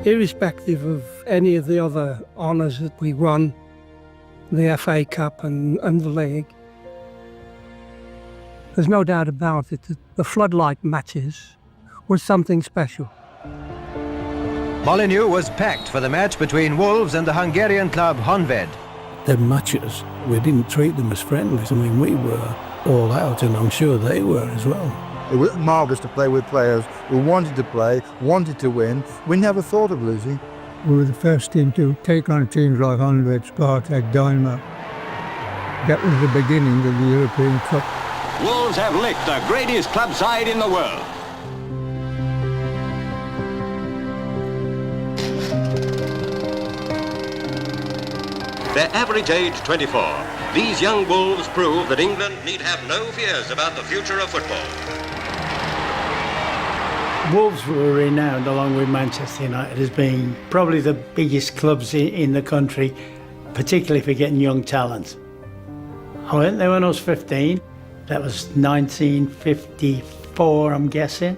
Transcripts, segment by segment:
irrespective of any of the other honours that we won, the FA Cup and the league. There's no doubt about it that the floodlight matches were something special. Molineux was packed for the match between Wolves and the Hungarian club Honved. The matches, we didn't treat them as friendlies. I mean, we were all out, and I'm sure they were as well. It was marvellous to play with players who wanted to play, wanted to win. We never thought of losing. We were the first team to take on teams like Honved, Spartak, Dynamo. That was the beginning of the European Cup. Wolves have licked the greatest club side in the world. Their average age 24. These young Wolves prove that England need have no fears about the future of football. Wolves were renowned, along with Manchester United, as being probably the biggest clubs in the country, particularly for getting young talent. I went there when I was 15. That was 1954, I'm guessing.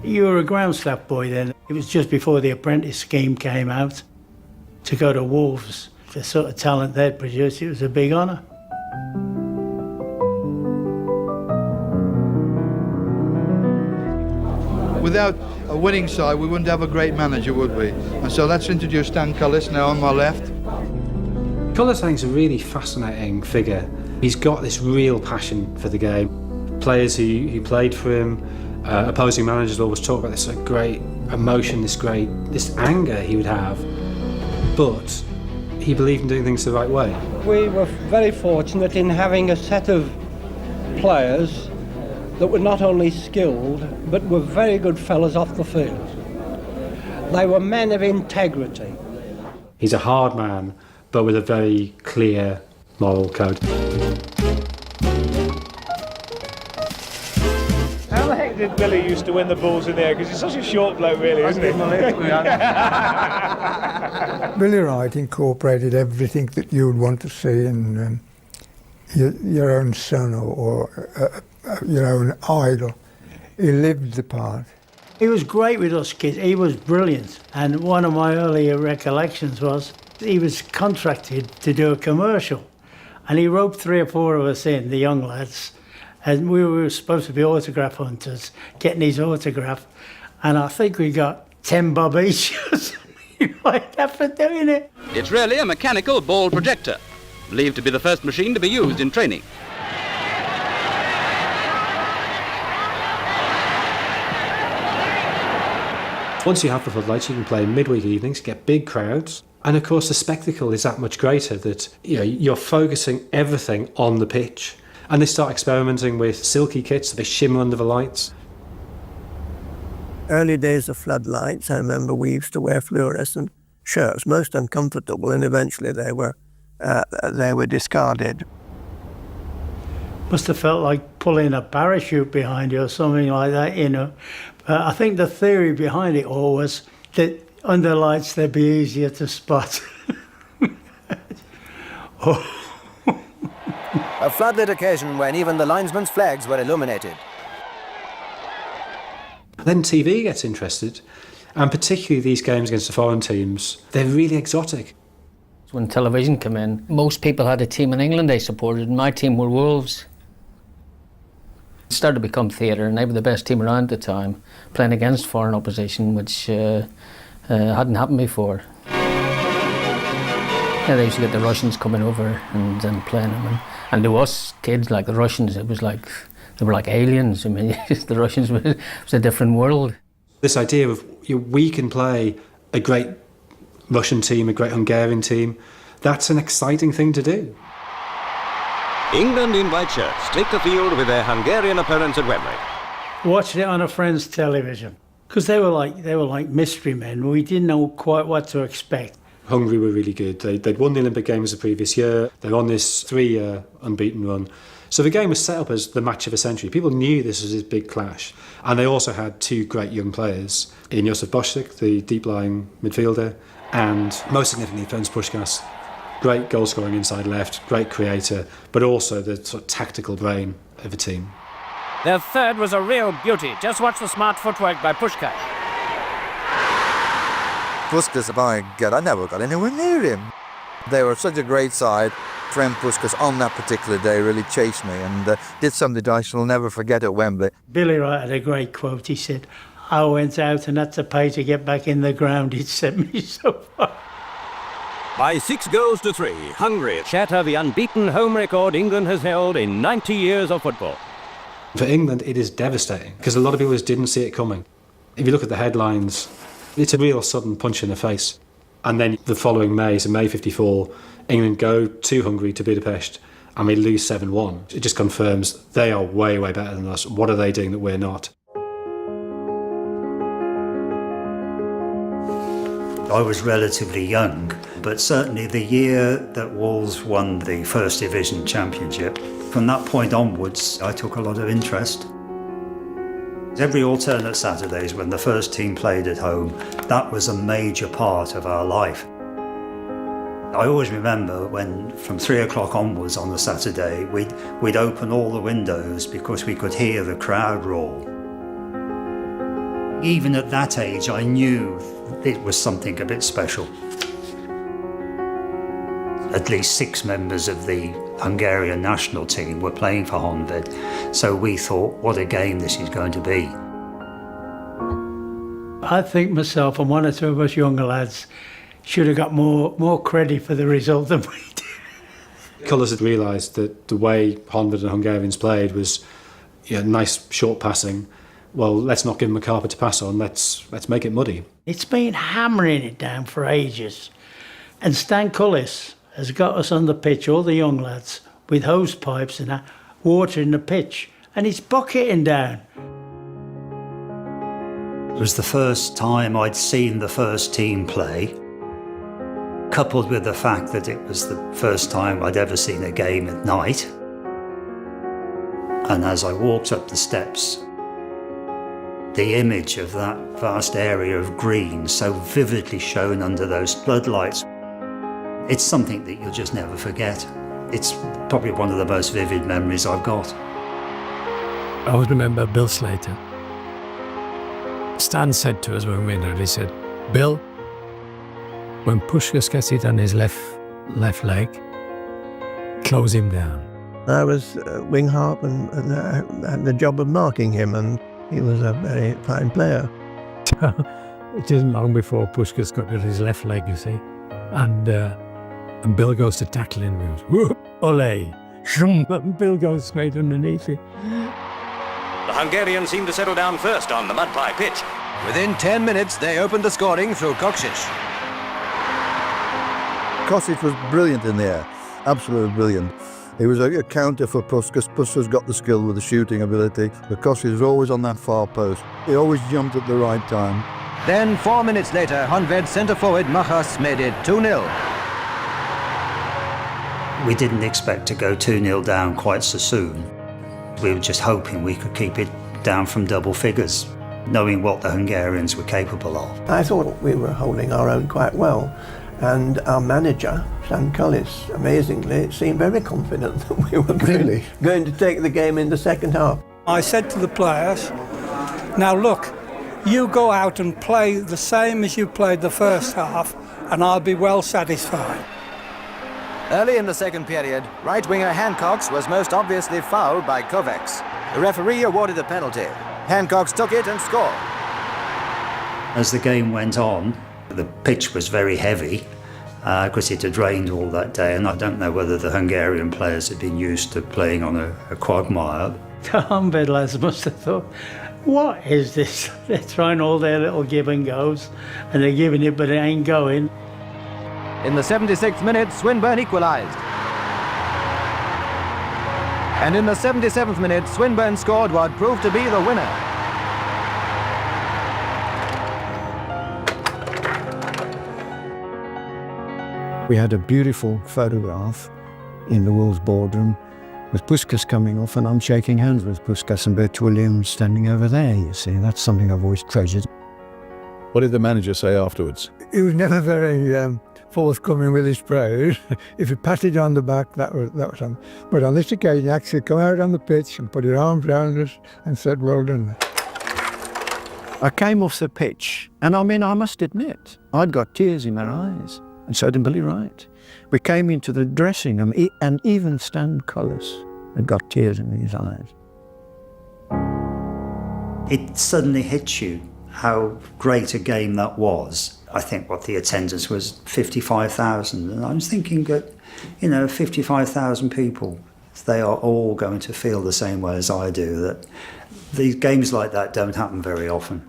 You were a ground staff boy then. It was just before the apprentice scheme came out. To go to Wolves, the sort of talent they'd produced, it was a big honour. Without a winning side, we wouldn't have a great manager, would we? And so let's introduce Stan Cullis now on my left. Cullis, I think, is a really fascinating figure. He's got this real passion for the game. Players who played for him, opposing managers always talk about this great emotion, this anger he would have. But he believed in doing things the right way. We were very fortunate in having a set of players that were not only skilled, but were very good fellows off the field. They were men of integrity. He's a hard man, but with a very clear moral code. How the heck did Billy used to win the balls in there? Because he's such a short bloke, really, isn't he? Billy Wright incorporated everything that you would want to see in your own son or your own idol. He lived the part. He was great with us kids. He was brilliant. And one of my earlier recollections was he was contracted to do a commercial. And he roped 3 or 4 of us in, the young lads, and we were supposed to be autograph hunters, getting his autograph. And I think we got 10 bob each or something like that for doing it. It's really a mechanical ball projector, believed to be the first machine to be used in training. Once you have the floodlights, you can play midweek evenings, get big crowds. And of course, the spectacle is that much greater that you're focusing everything on the pitch. And they start experimenting with silky kits, so they shimmer under the lights. Early days of floodlights, I remember we used to wear fluorescent shirts, most uncomfortable, and eventually they were discarded. Must have felt like pulling a parachute behind you or something like that, I think the theory behind it all was that under lights they'd be easier to spot. A floodlit occasion when even the linesmen's flags were illuminated. Then TV gets interested, and particularly these games against the foreign teams, they're really exotic. When television came in, most people had a team in England they supported, and my team were Wolves. It started to become theatre, and they were the best team around at the time, playing against foreign opposition, which hadn't happened before. They used to get the Russians coming over and playing them, and to us kids, like the Russians, it was like they were like aliens. I mean, the Russians was a different world. This idea of we can play a great Russian team, a great Hungarian team, that's an exciting thing to do. England in white shirts take the field with their Hungarian opponents at Wembley. Watched it on a friend's television because they were like mystery men. We didn't know quite what to expect. Hungary were really good. They'd won the Olympic Games the previous year. They're on this 3-year unbeaten run. So the game was set up as the match of a century. People knew this was his big clash. And they also had 2 great young players in Josef Boštík, the deep-lying midfielder, and most significantly, Ferenc Puskás. Great goal-scoring inside left, great creator, but also the sort of tactical brain of the team. Their third was a real beauty. Just watch the smart footwork by Puskás. Puskas, my God, I never got anywhere near him. They were such a great side. Trent Puskas on that particular day really chased me and did something I shall never forget at Wembley. Billy Wright had a great quote. He said, I went out and had to pay to get back in the ground. It sent me so far. By 6-3, Hungary shatter the unbeaten home record England has held in 90 years of football. For England, it is devastating because a lot of people just didn't see it coming. If you look at the headlines, it's a real sudden punch in the face. And then the following May, so May 54, England go to Hungary, to Budapest, and we lose 7-1. It just confirms they are way, way better than us. What are they doing that we're not? I was relatively young, but certainly the year that Wolves won the First Division Championship, from that point onwards, I took a lot of interest. Every alternate Saturdays when the first team played at home, that was a major part of our life. I always remember when, from 3 o'clock onwards on the Saturday, we'd open all the windows because we could hear the crowd roar. Even at that age, I knew it was something a bit special. At least 6 members of the Hungarian national team were playing for Honved, so we thought, what a game this is going to be. I think myself and one or two of us younger lads should have got more credit for the result than we did. Colours had realised that the way Honved and Hungarians played was nice short passing. Well, let's not give them a carpet to pass on, let's make it muddy. It's been hammering it down for ages. And Stan Cullis has got us on the pitch, all the young lads, with hose pipes and that, watering the pitch, and it's bucketing down. It was the first time I'd seen the first team play, coupled with the fact that it was the first time I'd ever seen a game at night. And as I walked up the steps, the image of that vast area of green so vividly shown under those floodlights, it's something that you'll just never forget. It's probably one of the most vivid memories I've got. I always remember Bill Slater. Stan said to us when we entered, he said, Bill, when Puskas gets it on his left leg, close him down. I was wing half and had the job of marking him, and he was a very fine player. It isn't long before Puskas got at his left leg, you see, and Bill goes to tackle him, and he goes, whoop, ole, and Bill goes straight underneath it. The Hungarians seem to settle down first on the mud pie pitch. Within 10 minutes, they opened the scoring through Koksic. Koksic was brilliant in the air, absolutely brilliant. He was a counter for Puskas. Puskas got the skill with the shooting ability, but Koksic was always on that far post. He always jumped at the right time. Then 4 minutes later, Honved centre-forward Machas made it 2-0. We didn't expect to go 2-0 down quite so soon. We were just hoping we could keep it down from double figures, knowing what the Hungarians were capable of. I thought we were holding our own quite well, and our manager, Stan Cullis, amazingly, seemed very confident that we were going to take the game in the second half. I said to the players, now look, you go out and play the same as you played the first half, and I'll be well satisfied. Early in the second period, right-winger Hancocks was most obviously fouled by Kovacs. The referee awarded a penalty. Hancocks took it and scored. As the game went on, the pitch was very heavy because it had rained all that day, and I don't know whether the Hungarian players had been used to playing on a quagmire. The Honved lads must have thought, what is this? They're trying all their little give and goes, and they're giving it, but it ain't going. In the 76th minute, Swinburne equalised. And in the 77th minute, Swinburne scored what proved to be the winner. We had a beautiful photograph in the Wolves boardroom with Puskas coming off, and I'm shaking hands with Puskas and Bert Williams standing over there, you see. That's something I've always treasured. What did the manager say afterwards? He was never very forthcoming with his praise. If he patted you on the back, that was on. But on this occasion, he actually come out on the pitch and put his arms around us and said, well done. I came off the pitch, and I mean, I must admit, I'd got tears in my eyes, and so did Billy Wright. We came into the dressing room, and even Stan Collis had got tears in his eyes. It suddenly hits you how great a game that was. I think what the attendance was 55,000, and I was thinking that, 55,000 people, they are all going to feel the same way as I do, that these games like that don't happen very often.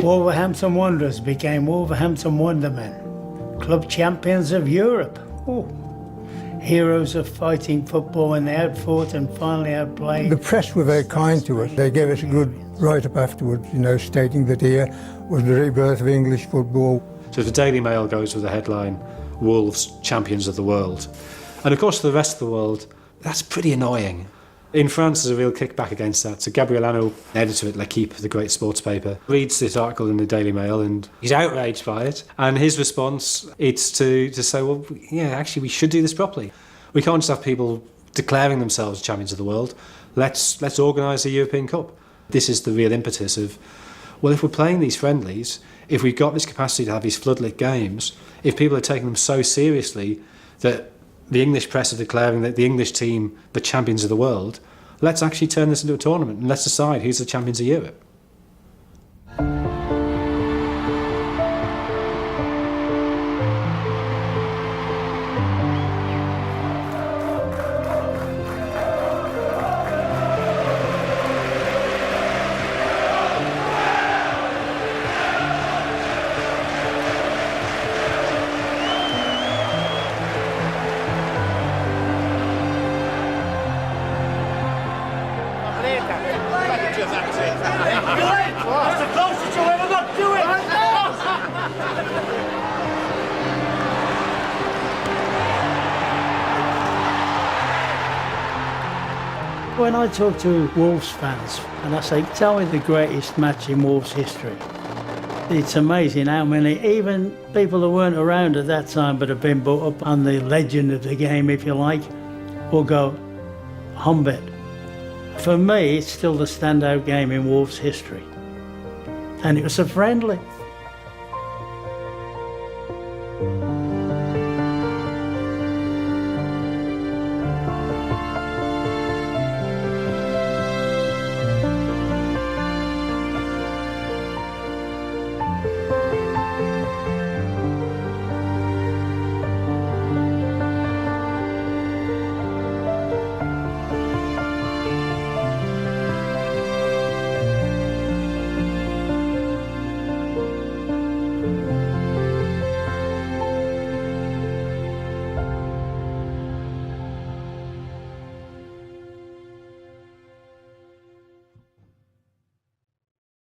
Wolverhampton Wanderers became Wolverhampton Wondermen, club champions of Europe. Oh. Heroes of fighting football, and they outfought and finally outplayed. The press were very kind to us. They gave us a good write-up afterwards, stating that here was the rebirth of English football. So the Daily Mail goes with the headline, Wolves, champions of the world. And of course, for the rest of the world, that's pretty annoying. In France, there's a real kickback against that. So Gabriel Hanno, editor at L'Equipe, the great sports paper, reads this article in the Daily Mail and he's outraged by it. And his response is to say, well, yeah, actually, we should do this properly. We can't just have people declaring themselves champions of the world. Let's organise a European Cup. This is the real impetus of, well, if we're playing these friendlies, if we've got this capacity to have these floodlit games, if people are taking them so seriously that the English press are declaring that the English team, the champions of the world, let's actually turn this into a tournament and let's decide who's the champions of Europe. When I talk to Wolves fans and I say, tell me the greatest match in Wolves history, it's amazing how many, even people that weren't around at that time but have been brought up on the legend of the game, if you like, will go, Honved. For me, it's still the standout game in Wolves history. And it was a friendly.